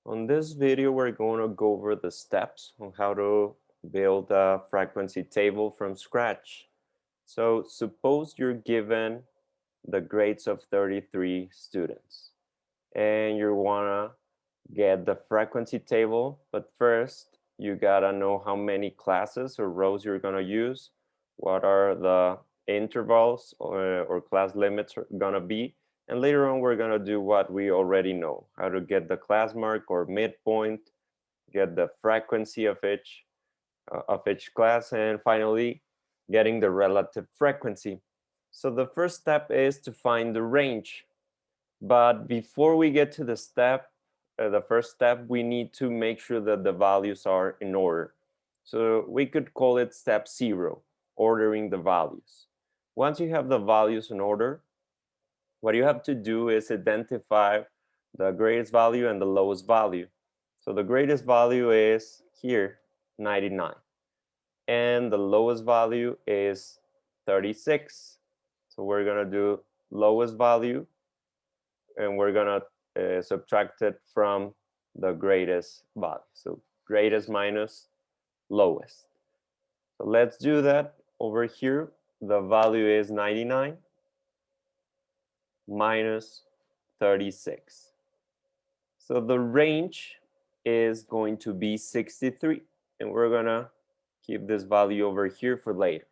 On this video, we're going to go over the steps on how to build a frequency table from scratch. So suppose you're given the grades of 33 students and you want to get the frequency table, but first you got to know how many classes or rows you're going to use, what are the intervals or class limits are going to be, and later on we're going to do what we already know, how to get the class mark or midpoint, get the frequency of each class, and finally getting the relative frequency. So the first step is to find the range. But before we get to the first step, we need to make sure that the values are in order. So we could call it step 0, ordering the values. Once you have the values in order, what you have to do is identify the greatest value and the lowest value. So the greatest value is here, 99. And the lowest value is 36. So we're going to do lowest value and we're going to subtract it from the greatest value. So greatest minus lowest. So let's do that. Over here, the value is 99 minus 36. So the range is going to be 63, and we're going to keep this value over here for later.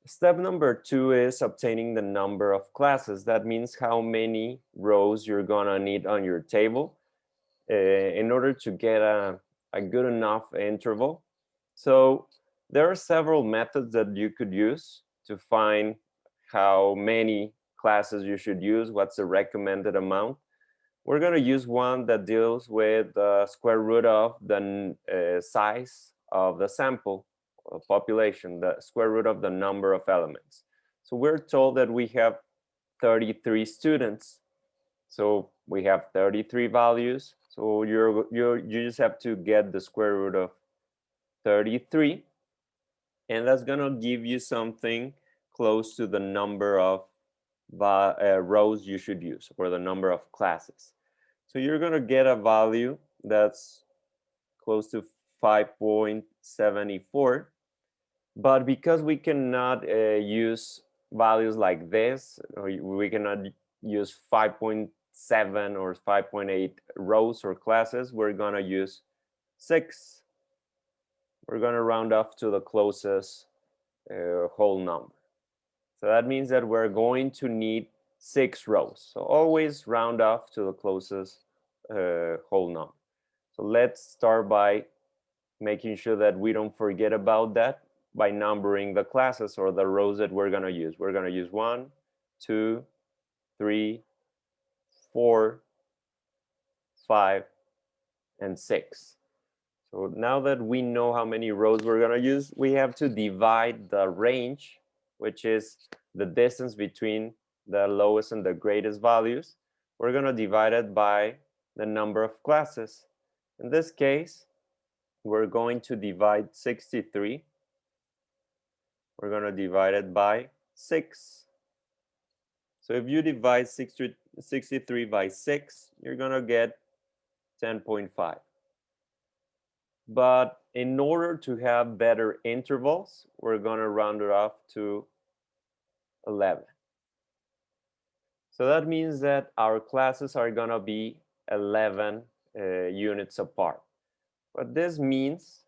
Step number 2 is obtaining the number of classes. That means how many rows you're going to need on your table in order to get a good enough interval. So there are several methods that you could use to find how many classes you should use, what's the recommended amount. We're going to use one that deals with the square root of the size of the sample population, the square root of the number of elements. So we're told that we have 33 students. So we have 33 values. So you just have to get the square root of 33. And that's going to give you something close to the number of rows you should use, or the number of classes. So you're going to get a value that's close to 5.74. But because we cannot use values like this, or we cannot use 5.7 or 5.8 rows or classes, we're going to use 6. We're going to round off to the closest whole number. So that means that we're going to need 6 rows. So always round off to the closest whole number. So let's start by making sure that we don't forget about that by numbering the classes or the rows that we're going to use. We're going to use 1, 2, 3, 4, 5, and 6. So now that we know how many rows we're going to use, we have to divide the range, which is the distance between the lowest and the greatest values. We're going to divide it by the number of classes. In this case, we're going to divide 63. We're going to divide it by 6. So if you divide 63 by 6, you're going to get 10.5. But in order to have better intervals, we're going to round it off to 11. So that means that our classes are going to be 11 units apart. What this means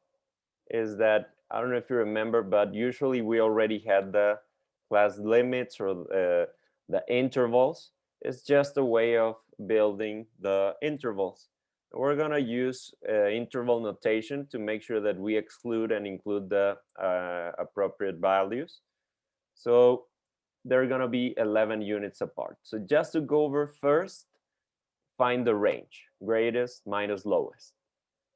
is that, I don't know if you remember, but usually we already had the class limits or the intervals. It's just a way of building the intervals. We're going to use interval notation to make sure that we exclude and include the appropriate values. So they're going to be 11 units apart. So just to go over first, find the range, greatest minus lowest.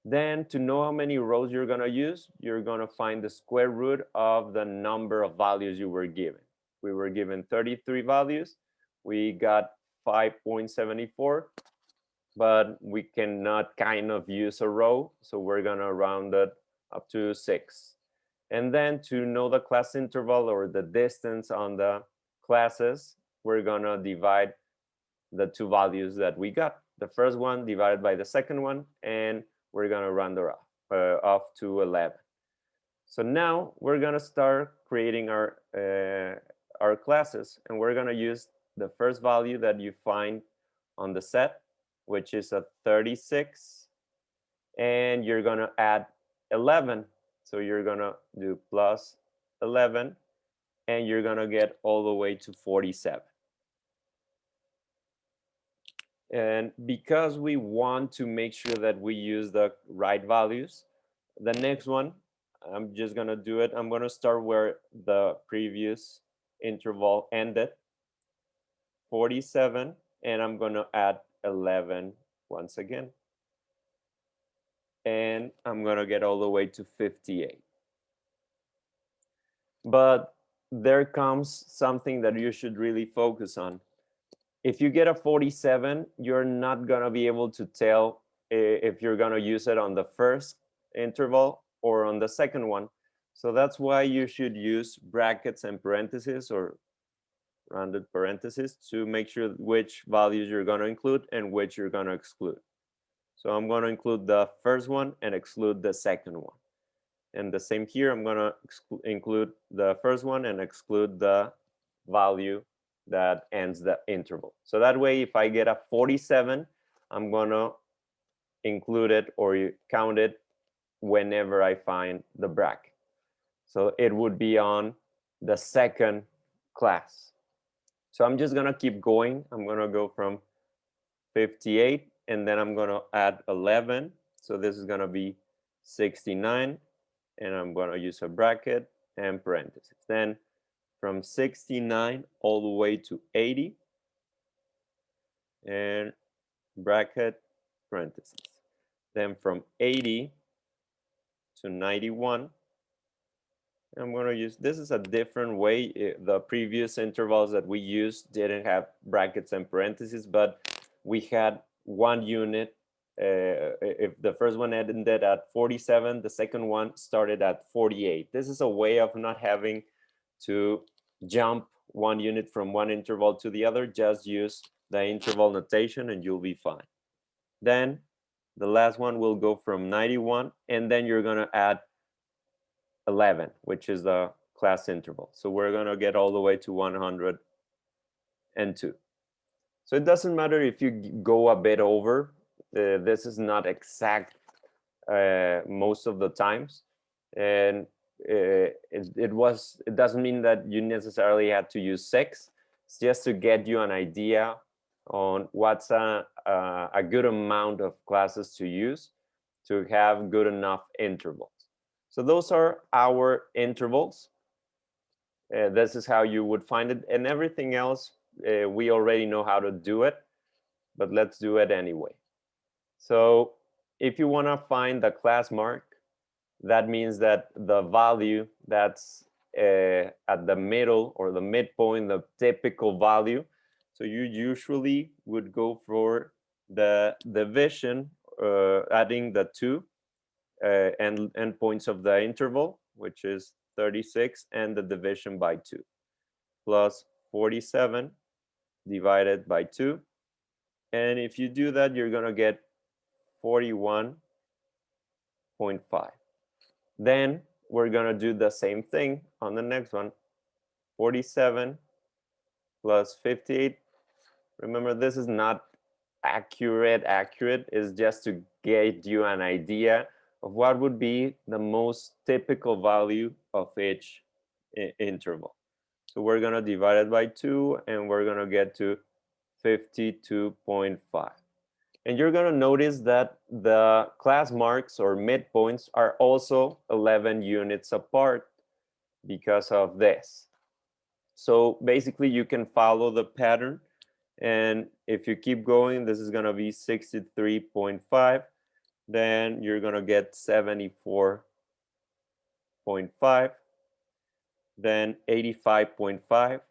Then to know how many rows you're going to use, you're going to find the square root of the number of values you were given. We were given 33 values. We got 5.74, but we cannot kind of use a row, so we're going to round it up to 6. And then to know the class interval or the distance on the classes, we're going to divide the two values that we got, the first one divided by the second one, and we're going to round it off to 11. So now we're going to start creating our classes, and we're going to use the first value that you find on the set, which is a 36, and you're going to add 11. So you're going to do plus 11, and you're going to get all the way to 47. And because we want to make sure that we use the right values, the next one, I'm just going to do it. I'm going to start where the previous interval ended, 47, and I'm going to add 11 once again. And I'm going to get all the way to 58. But there comes something that you should really focus on. If you get a 47, you're not going to be able to tell if you're going to use it on the first interval or on the second one. So that's why you should use brackets and parentheses or rounded parentheses to make sure which values you're going to include and which you're going to exclude. So I'm going to include the first one and exclude the second one. And the same here, I'm going to include the first one and exclude the value that ends the interval. So that way, if I get a 47, I'm going to include it or count it whenever I find the bracket. So it would be on the second class. So I'm just going to keep going. I'm going to go from 58, and then I'm going to add 11. So this is going to be 69, and I'm going to use a bracket and parentheses. Then from 69 all the way to 80, and bracket, parentheses. Then from 80 to 91, I'm going to use, this is a different way. The previous intervals that we used didn't have brackets and parentheses, but we had 1 unit. If the first one ended at 47, the second one started at 48. This is a way of not having to jump 1 unit from one interval to the other. Just use the interval notation and you'll be fine. Then the last one will go from 91, and then you're going to add 11, which is the class interval. So we're going to get all the way to 102. So it doesn't matter if you go a bit over. This is not exact most of the times. And it doesn't mean that you necessarily had to use 6. It's just to get you an idea on what's a good amount of classes to use to have good enough intervals. So those are our intervals. This is how you would find it. And everything else, we already know how to do it, but let's do it anyway. So if you want to find the class mark, that means that the value that's at the middle or the midpoint, the typical value. So you usually would go for the division, adding the 2 endpoints of the interval, which is 36, and the division by 2, plus 47 divided by 2. And if you do that, you're going to get 41.5. Then we're going to do the same thing on the next one. 47 plus 58. Remember, this is not accurate. It's just to get you an idea of what would be the most typical value of each interval. So we're going to divide it by 2, and we're going to get to 52.5. And you're going to notice that the class marks or midpoints are also 11 units apart because of this. So basically, you can follow the pattern. And if you keep going, this is going to be 63.5. Then you're going to get 74.5. Then 85.5.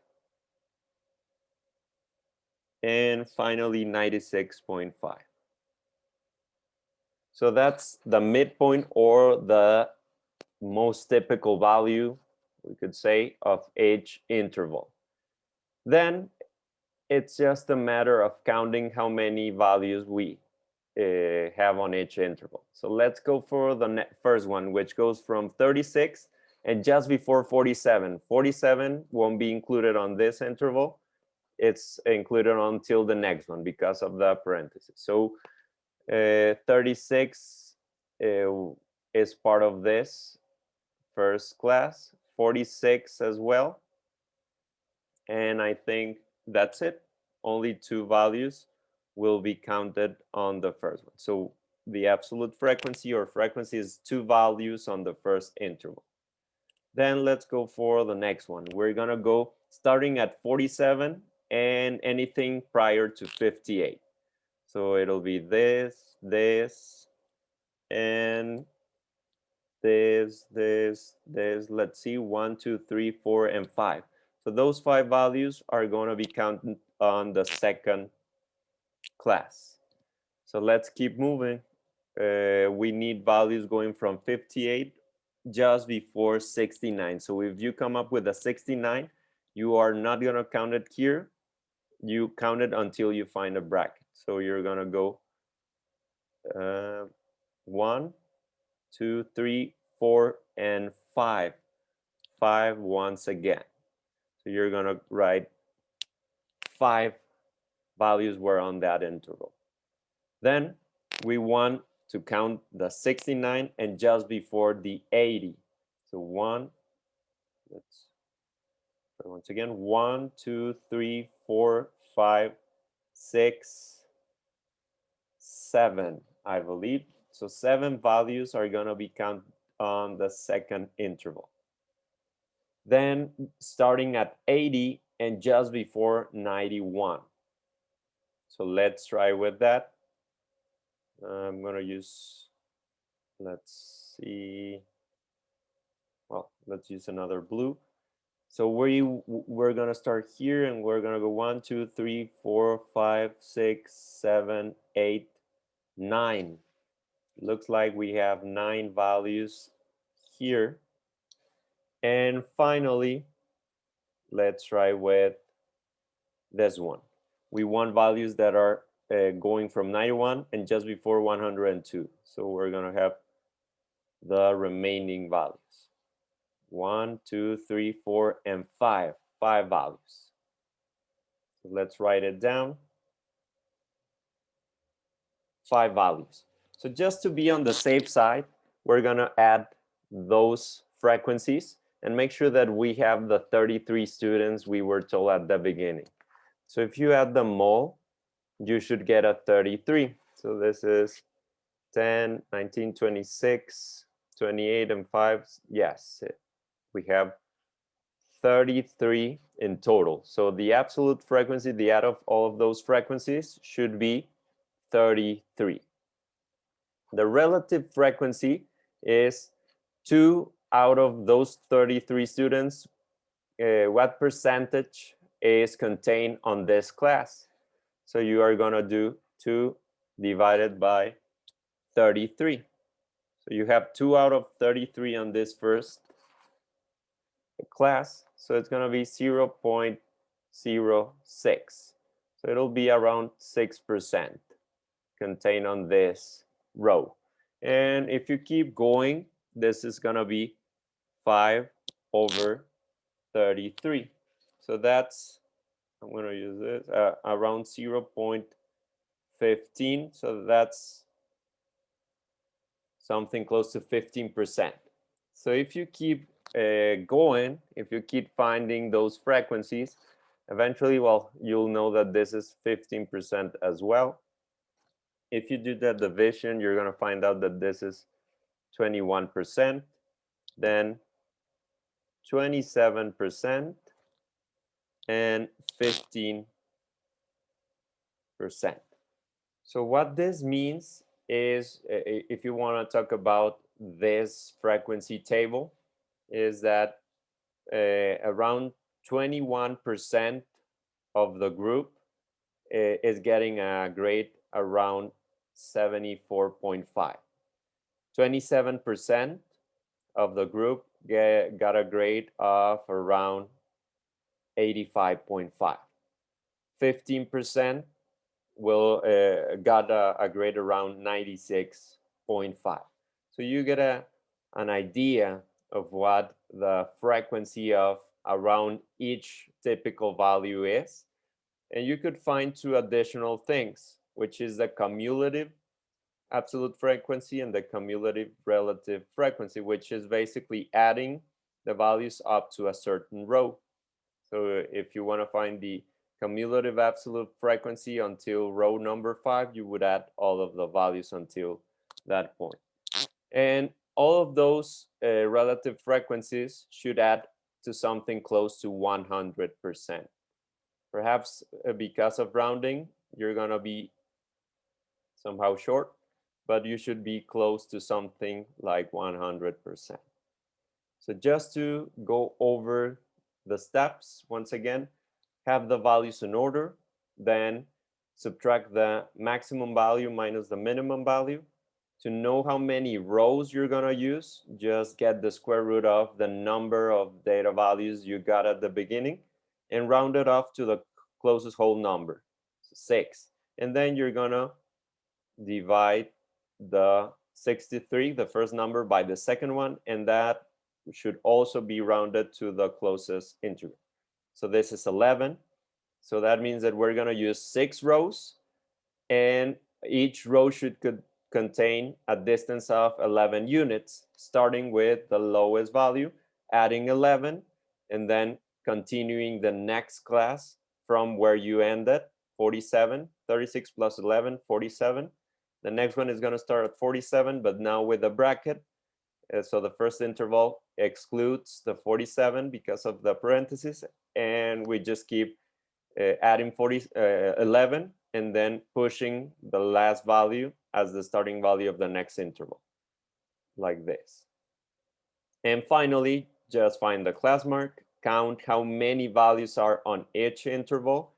And finally 96.5. So that's the midpoint or the most typical value, we could say, of each interval. Then it's just a matter of counting how many values we have on each interval. So let's go for the first one, which goes from 36 and just before 47. 47 won't be included on this interval. It's included until the next one because of the parentheses. So 36 is part of this first class, 46 as well. And I think that's it. Only two values will be counted on the first one. So the absolute frequency or frequency is two values on the first interval. Then let's go for the next one. We're gonna go starting at 47 and anything prior to 58. So it'll be this, and this. Let's see, 1, 2, 3, 4, and 5. So those 5 values are going to be counted on the second class. So let's keep moving. We need values going from 58 just before 69. So if you come up with a 69, you are not going to count it here. You count it until you find a bracket. So you're going to go 1, 2, 3, 4, and 5. 5 once again. So you're going to write 5 values were on that interval. Then we want to count the 69 and just before the 80. So let's try once again, 1, 2, 3, 4, 5, 6, 7, I believe. So 7 values are going to be counted on the second interval. Then starting at 80 and just before 91. So let's try with that. I'm going to use, let's see, well, let's use another blue. So we're going to start here and we're going to go 1, 2, 3, 4, 5, 6, 7, 8, 9. Looks like we have 9 values here. And finally, let's try with this one. We want values that are going from 91 and just before 102. So we're going to have the remaining values. 1, 2, 3, 4, and 5. 5 values. So let's write it down. 5 values. So just to be on the safe side, we're going to add those frequencies and make sure that we have the 33 students we were told at the beginning. So if you add them all, you should get a 33. So this is 10, 19, 26, 28, and 5. Yes, we have 33 in total. So the absolute frequency, the add of all of those frequencies should be 33. The relative frequency is 2 out of those 33 students. What percentage is contained on this class? So you are going to do 2 divided by 33. So you have 2 out of 33 on this first class. So it's going to be 0.06. So it'll be around 6% contained on this row. And if you keep going, this is going to be 5 over 33. So that's, I'm going to use this, around 0.15. So that's something close to 15%. So if you keep going, if you keep finding those frequencies, eventually, well, you'll know that this is 15% as well. If you do that division, you're going to find out that this is 21%, then 27%, and 15%. So what this means is, if you want to talk about this frequency table, is that around 21% of the group is getting a grade around 74.5. 27% of the group got a grade of around 85.5. 15% will got a grade around 96.5. So you get an idea of what the frequency of around each typical value is. And you could find two additional things, which is the cumulative absolute frequency and the cumulative relative frequency, which is basically adding the values up to a certain row. So if you want to find the cumulative absolute frequency until row number 5, you would add all of the values until that point. And all of those relative frequencies should add to something close to 100%. Perhaps because of rounding, you're going to be somehow short, but you should be close to something like 100%. So just to go over the steps, once again, have the values in order, then subtract the maximum value minus the minimum value. To know how many rows you're going to use, just get the square root of the number of data values you got at the beginning and round it off to the closest whole number, 6. And then you're going to divide the 63, the first number, by the second one, and that should also be rounded to the closest integer. So this is 11. So that means that we're going to use 6 rows, and each row should contain a distance of 11 units, starting with the lowest value, adding 11, and then continuing the next class from where you ended, 47, 36 plus 11, 47. The next one is going to start at 47, but now with a bracket. So the first interval excludes the 47 because of the parentheses, and we just keep adding 11 and then pushing the last value as the starting value of the next interval, like this. And finally, just find the class mark, count how many values are on each interval,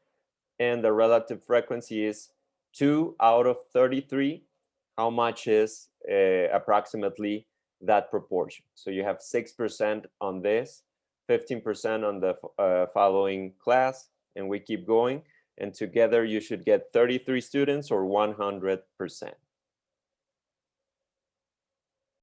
and the relative frequency is 2 out of 33. How much is approximately that proportion? So you have 6% on this, 15% on the following class, and we keep going. And together you should get 33 students or 100%.